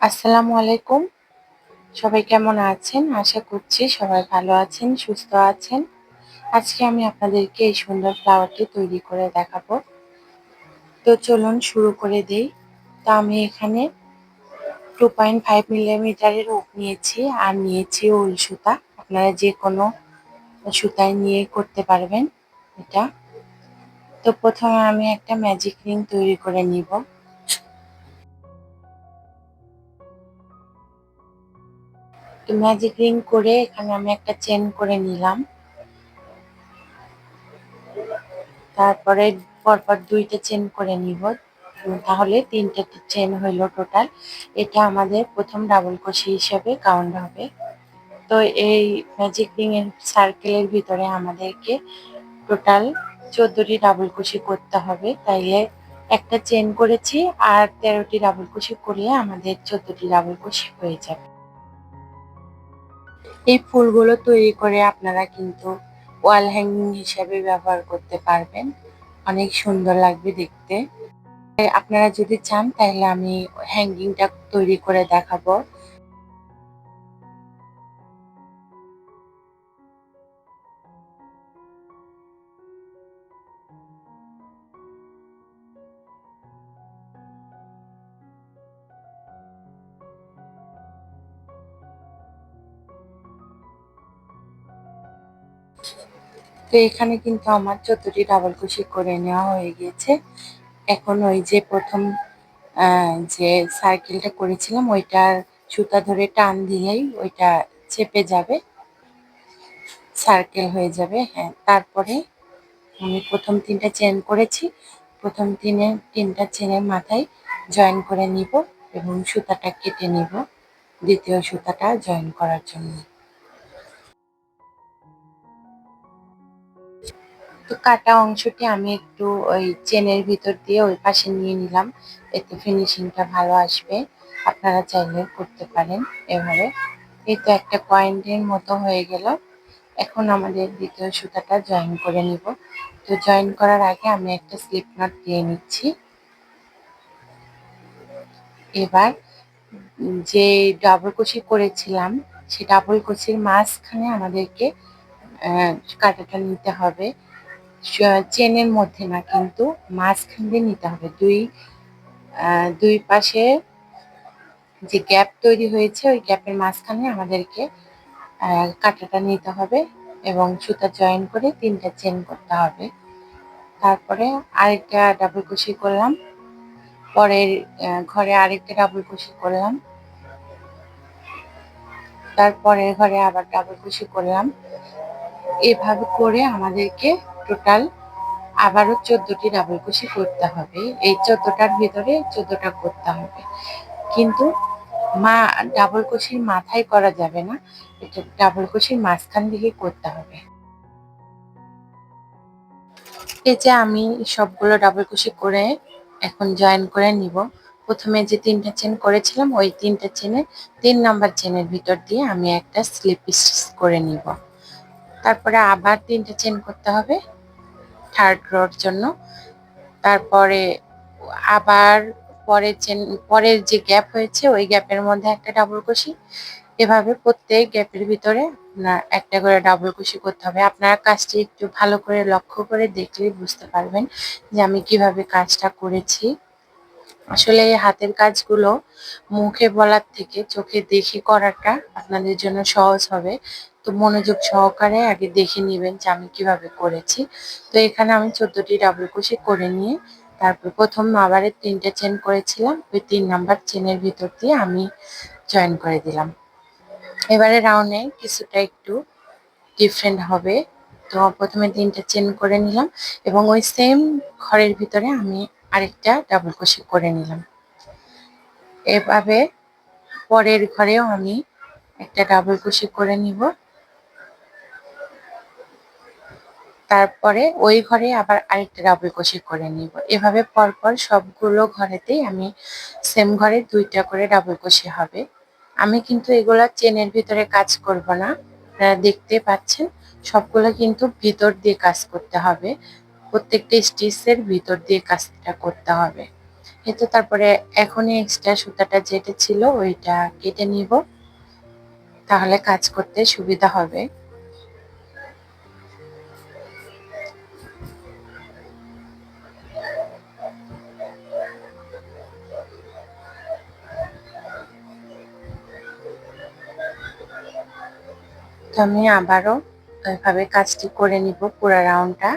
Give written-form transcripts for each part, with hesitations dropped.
আসসালামু আলাইকুম। সবাই কেমন আছেন? আশা করছি সবাই ভালো আছেন, সুস্থ আছেন। আজকে আমি আপনাদেরকে এই সুন্দর ফ্লাওয়ারটি তৈরি করে দেখাবো। তো চলুন শুরু করে দেই। তো আমি এখানে 2.5 মিলিমিটারের হুক নিয়েছি আর নিয়েছি উল সুতা। আপনারা যে কোনো সুতায় নিয়ে করতে পারবেন এটা। তো প্রথমে আমি একটা ম্যাজিক রিং তৈরি করে নিব। তো ম্যাজিক রিং করে এখানে আমি একটা চেন করে নিলাম। তারপরে পরপর 2টা চেন করে নিব, তাহলে 3টে চেন হইল টোটাল। এটা আমাদের প্রথম ডাবল ক্রোশে হিসাবে কাউন্ট হবে। তো এই ম্যাজিক রিং এর সার্কেলের ভিতরে আমাদেরকে টোটাল 14টি ডাবল ক্রোশে করতে হবে। তাইলে একটা চেন করেছি আর 13টি ডাবল ক্রোশে করলে আমাদের 14টি ডাবল ক্রোশে হয়ে যাবে। এই ফুলগুলো তৈরি করে আপনারা কিন্তু ওয়াল হ্যাঙ্গিং হিসাবে ব্যবহার করতে পারবেন। অনেক সুন্দর লাগবে দেখতে। আপনারা যদি চান তাহলে আমি হ্যাঙ্গিংটা তৈরি করে দেখাবো। তো এখানে কিন্তু আমার 14টি ডাবল কুশি করে নেওয়া হয়ে গিয়েছে। এখন ওই যে প্রথম যে সার্কেলটা করেছিলাম ওইটার সুতা ধরে টান দিলেই ওইটা চেপে যাবে, সার্কেল হয়ে যাবে। হ্যাঁ, তারপরে আমি প্রথম 3টা চেন করেছি, প্রথম 3টা চেনের মাথায় জয়েন করে নিব এবং সুতাটা কেটে নিব দ্বিতীয় সুতাটা জয়েন করার জন্য। তো কাটা অংশটি আমি একটু ওই চেনের ভিতর দিয়ে ওই পাশে নিয়ে নিলাম, এতে ফিনিশিংটা ভালো আসবে। আপনারা চাইলে করতে পারেন এভাবে। এই তো একটা পয়েন্টের মতো হয়ে গেল। এখন আমাদের দ্বিতীয় সুতাটা জয়েন করে নিব। তো জয়েন করার আগে আমি একটা স্লিপ নট দিয়ে নিচ্ছি। এবার যে ডাবল কুশি করেছিলাম সেই ডাবল কুশির মাঝখানে আমাদেরকে কাঁটাটা নিতে হবে। চেনের মধ্যে না, কিন্তু মাঝখান দিয়ে নিতে হবে। দুই পাশে যে গ্যাপ তৈরি হয়েছে ওই গ্যাপের মাঝখানে আমাদেরকে কাঁটাটা নিতে হবে এবং সুতা জয়েন করে 3টা চেন করতে হবে। তারপরে আরেকটা ডাবল কুশি করলাম, পরের ঘরে আরেকটা ডাবল কুশি করলাম, তারপরের ঘরে আবার ডাবল কুশি করলাম। এভাবে করে আমাদেরকে টোটাল আবারও 14টি ডাবল কুশি করতে হবে। এই 14টার ভিতরে 14টা করতে হবে, কিন্তু ডাবল কুশির মাথায় করা যাবে না, এটা ডাবল কুশির মাঝখান দিকে করতে হবে। এই যে আমি সবগুলো ডাবল কুশি করে এখন জয়েন করে নিব। প্রথমে যে 3টা চেন করেছিলাম ওই 3টা চেনে 3 নাম্বার চেনের ভিতর দিয়ে আমি একটা স্লিপ স্টিচ করে নিব। তারপরে আবার 3টা চেন করতে হবে থার্ড রোর জন্য। তারপরে আবার পরের যে গ্যাপ হয়েছে ওই গ্যাপের মধ্যে একটা ডাবল কুশি। এভাবে প্রত্যেক গ্যাপের ভিতরে একটা করে ডাবল কুশি করতে হবে। আপনারা কাজটি একটু ভালো করে লক্ষ্য করে দেখলেই বুঝতে পারবেন যে আমি কিভাবে কাজটা করেছি। আসলে এই হাতের কাজগুলো মুখে বলার থেকে চোখে দেখে করাটা আপনাদের জন্য সহজ হবে। তো মনোযোগ সহকারে আগে দেখে নিবেন যে আমি কিভাবে করেছি। তো এখানে আমি 14টি ডাবল কুশি করে নিয়ে তারপর প্রথম আবারে 3টে চেন করেছিলাম ওই 3 নাম্বার চেনের ভিতর দিয়ে আমি জয়েন করে দিলাম। এবারে রাউন্ডে কিছুটা একটু ডিফারেন্ট হবে। তো প্রথমে 3টা চেন করে নিলাম এবং ওই সেম ঘরের ভিতরে আমি আরেকটা ডাবল ক্রোশেট করে নিলাম। এভাবে পরের ঘরেও আমি একটা ডাবল ক্রোশেট করে নিব, তারপরে ওই ঘরে আবার আরেকটা ডাবল ক্রোশেট করে নিব। এভাবে পরপর সবগুলো ঘরেতেই আমি সেম ঘরে 2টা করে ডাবল ক্রোশেট হবে। আমি কিন্তু এগুলা চেনের ভিতরে কাজ করব না, আপনারা দেখতে পাচ্ছেন সবগুলো কিন্তু ভিতর দিয়ে কাজ করতে হবে, প্রত্যেকটা স্টিচের ভিতর দিয়ে কাজটা করতে হবে। এই তো তারপরে এখনই এক্সট্রা সুতাটা যেটা ছিল ওইটা কেটে নিব, তাহলে কাজ করতে সুবিধা হবে। তো আমি আবারও ওইভাবে কাজটি করে নিব পুরো রাউন্ডটা।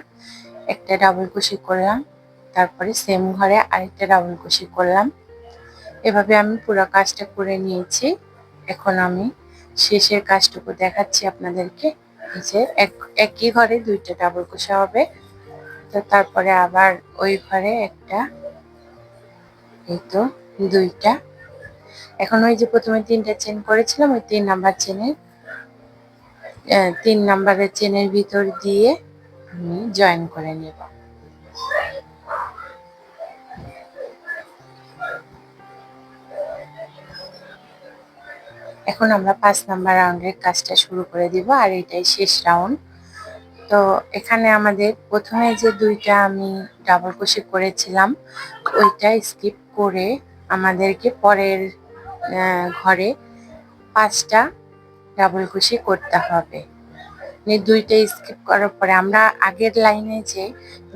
একটা ডাবল কুশি করলাম, তারপরে সেম ঘরে আরেকটা ডাবল কুশি করলাম। এভাবে আমি পুরো কাজটা করে নিয়েছি। এখন আমি শেষের কাজটুকু দেখাচ্ছি আপনাদেরকে। এই যে একই ঘরে দুইটা ডাবল কুশি হবে। তো তারপরে আবার ওই ঘরে একটা, এই তো দুইটা। এখন ওই যে প্রথমে তিনটা চেন করেছিলাম ওই 3 নাম্বার চেনের 3 নাম্বারের চেনের ভিতর দিয়ে আমি জয়েন করে নেব। এখন আমরা 5 নাম্বার রাউন্ডের কাজটা শুরু করে দিব, আর এটাই শেষ রাউন্ড। তো এখানে আমাদের প্রথমে যে দুইটা আমি ডাবল ক্রোশে করেছিলাম ওইটা স্কিপ করে আমাদেরকে পরের ঘরে 5টা ডাবল ক্রোশে করতে হবে। দুইটা স্কিপ করার পরে আমরা আগের লাইনে যে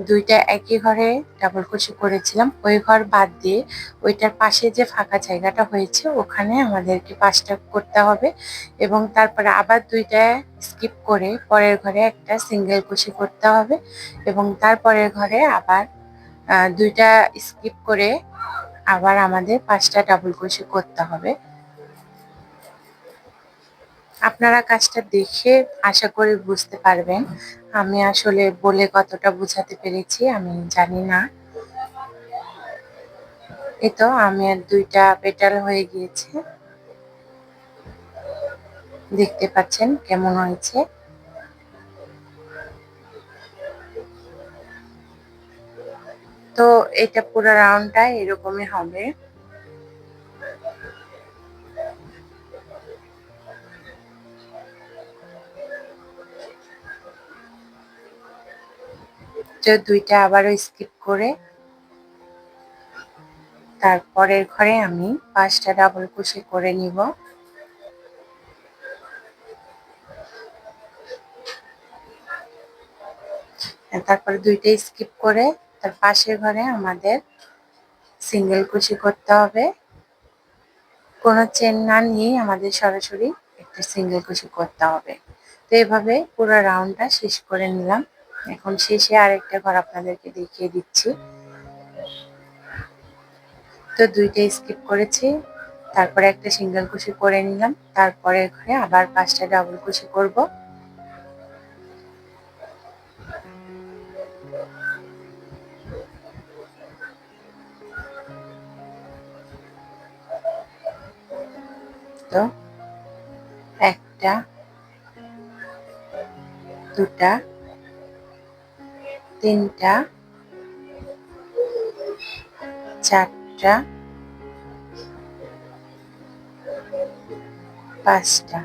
দুইটা একই ঘরে ডাবল ক্রোশে করেছিলাম ওই ঘর বাদ দিয়ে ওইটার পাশে যে ফাঁকা জায়গাটা হয়েছে ওখানে আমাদেরকে 5টা করতে হবে, এবং তারপরে আবার দুইটা স্কিপ করে পরের ঘরে একটা সিঙ্গেল ক্রোশে করতে হবে, এবং তারপরের ঘরে আবার দুইটা স্কিপ করে আবার আমাদের 5টা ডাবল ক্রোশে করতে হবে। আপনারা কাজটা দেখে আশা করি বুঝতে পারবেন। আমি আসলে বলে কতটা বোঝাতে পেরেছি আমি জানি না। এই তো আমার দুইটা পেটাল হয়ে গিয়েছে, দেখতে পাচ্ছেন কেমন হয়েছে। তো এটা পুরো রাউন্ডটা এরকমই হবে। তো দুইটা আবারও স্কিপ করে তারপরের ঘরে আমি 5টা ডাবল ক্রোশে করে নিব। তারপরে দুইটা স্কিপ করে তার পাশের ঘরে আমাদের সিঙ্গেল ক্রোশে করতে হবে। কোনো চেন না নিয়েই আমাদের সরাসরি একটা সিঙ্গেল ক্রোশে করতে হবে। তো এভাবে পুরো রাউন্ডটা শেষ করে নিলাম। এখন শেষে আরেকটা ঘর আপনাদেরকে দেখিয়ে দিচ্ছি। তো দুইটা স্কিপ করেছি, তারপরে একটা সিঙ্গেল ক্রোশে করে নিলাম, তারপরে ঘরে আবার 5টা ডাবল ক্রোশে করব। তো একটা, দুটা, তিনটা, চারটা, 5টা।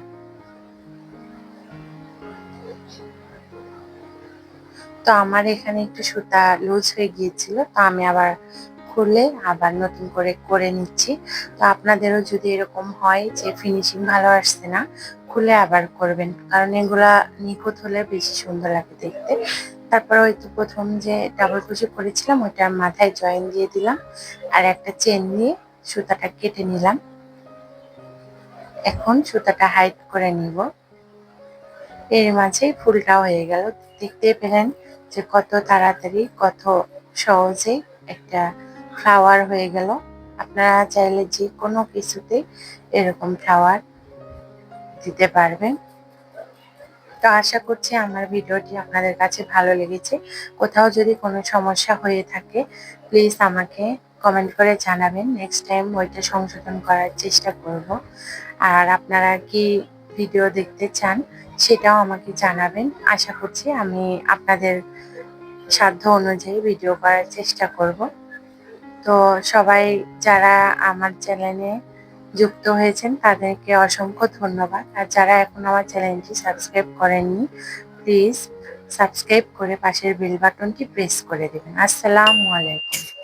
তো আমার এখানে একটু সুতা লুজ হয়ে গিয়েছিল, তো আমি আবার খুলে আবার নতুন করে করে নিচ্ছি। তো আপনাদেরও যদি এরকম হয় যে ফিনিশিং ভালো আসছে না, খুলে আবার করবেন, কারণ এগুলা নিখুঁত হলে বেশি সুন্দর লাগে দেখতে। তারপর ওই তো প্রথম যে ডাবল ক্রোশে করেছিলাম ওইটার মাথায় জয়েন দিয়ে দিলাম, আর একটা চেন নিয়ে সুতাটা কেটে নিলাম। এখন সুতাটা হাইড করে নিব। এর মাঝেই ফুলটা হয়ে গেল। দেখতে পেলেন যে কত তাড়াতাড়ি কত সহজেই একটা ফ্লাওয়ার হয়ে গেল। আপনারা চাইলে যে কোনো কিছুতে এরকম ফ্লাওয়ার দিতে পারবেন। তো আশা করছি আমার ভিডিওটি আপনাদের কাছে ভালো লেগেছে। কোথাও যদি কোনো সমস্যা হয়ে থাকে প্লিজ আমাকে কমেন্ট করে জানাবেন, নেক্সট টাইম ওইটা সংশোধন করার চেষ্টা করব। আর আপনারা কি ভিডিও দেখতে চান সেটাও আমাকে জানাবেন। আশা করছি আমি আপনাদের সাধ্য অনুযায়ী ভিডিও করার চেষ্টা করব। তো সবাই যারা আমার চ্যানেলে যুক্ত হয়েছেন তাদেরকে অসংখ্য ধন্যবাদ। আর যারা এখন আমার চ্যানেলটি সাবস্ক্রাইব করেননি প্লিজ সাবস্ক্রাইব করে পাশের বেল বাটনটি প্রেস করে দেবেন। আসসালামু আলাইকুম।